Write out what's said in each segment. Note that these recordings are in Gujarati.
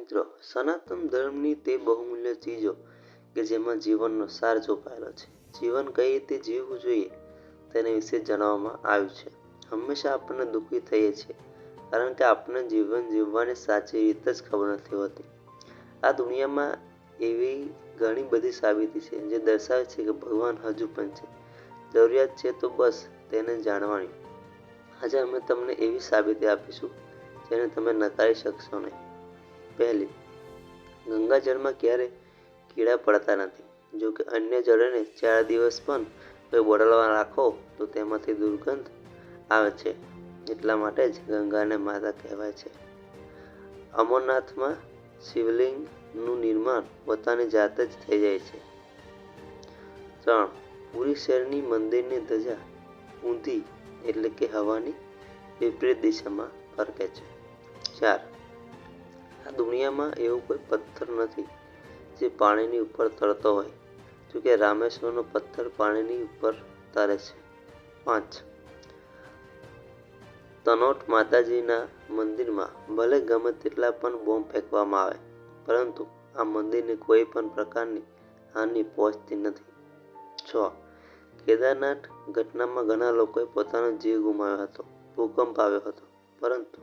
મિત્રો, સનાતન ધર્મની તે બહુમૂલ્ય ચીજો કે જેમાં જીવનનો સાર છુપાયેલો છે. જીવન કઈ રીતે જીવવું જોઈએ તેના વિશે જણાવવામાં આવ્યું છે. હંમેશા આપણને દુઃખી થઈએ છીએ કારણ કે આપણને જીવન જીવવાની સાચી રીત જ ખબર નથી હોતી. આ દુનિયામાં એવી ઘણી બધી સાબિતી છે જે દર્શાવે છે કે ભગવાન હજુ પણ છે. જરૂરિયાત છે તો બસ તેને જાણવાની. આજે અમે તમને એવી સાબિતી આપીશું જેને તમે નકારી શકશો નહીં. પહેલી, ગંગાજળમાં ક્યારેય કીડા પડતા નથી. જો કે અન્ય જળને 4 દિવસ પણ કોઈ બોટલમાં રાખો તો તેમાંથી દુર્ગંધ આવે છે. એટલા માટે જ ગંગાને માતા કહેવાય છે. અમરનાથમાં શિવલિંગનું નિર્માણ પોતાની જાતે જ થઈ જાય છે. 3. પુરી શહેરની મંદિરની ધજા ઊંધી એટલે કે હવાની વિપરીત દિશામાં ફરકે છે. 4. આ દુનિયામાં એવો કોઈ પથ્થર નથી જે પાણીની ઉપર તરતો હોય. જોકે રામેશ્વરનો પથ્થર પાણીની ઉપર તરે છે. 5. તનોટ માતાજીના મંદિરમાં ભલે ગમે તેટલા પણ બોમ્બ ફેંકવામાં આવે પરંતુ આ મંદિરને કોઈ પણ પ્રકારની હાનિ પહોંચતી નથી. 6. કેદારનાથ ઘટનામાં ઘણા લોકોએ પોતાનો જીવ ગુમાવ્યો હતો. ભૂકંપ આવ્યો હતો પરંતુ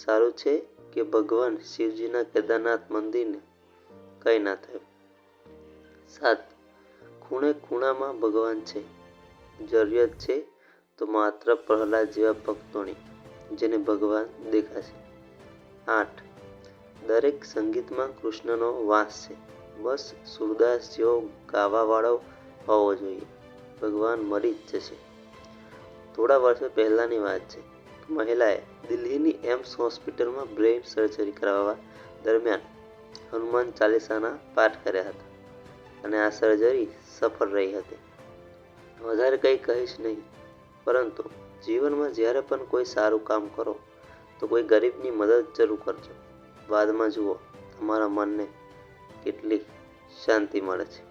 સારું છે કે ભગવાન શિવજીના કેદારનાથ મંદિરને કંઈ ના થયું. 7. ખૂણે ખૂણામાં ભગવાન છે. જરૂરિયાત છે તો માત્ર પ્રહલાદ જેવા ભક્તોની જેને ભગવાન દેખાશે. 8. દરેક સંગીતમાં કૃષ્ણનો વાસ છે. બસ સૂરદાસ જેવો ગાવાવાળો હોવો જોઈએ. ભગવાન મરી જ જશે. થોડા વર્ષો પહેલાંની વાત છે. મહિલાએ દિલ્હીની એમ્સ હોસ્પિટલમાં બ્રેઇન સર્જરી કરાવવા દરમિયાન હનુમાન ચાલીસાના પાઠ કર્યા હતા અને આ સર્જરી સફળ રહી હતી. વધારે કંઈ કહીશ નહીં, પરંતુ જીવનમાં જ્યારે પણ કોઈ સારું કામ કરો તો કોઈ ગરીબની મદદ જરૂર કરજો. બાદમાં જુઓ તમારા મનને કેટલી શાંતિ મળે છે.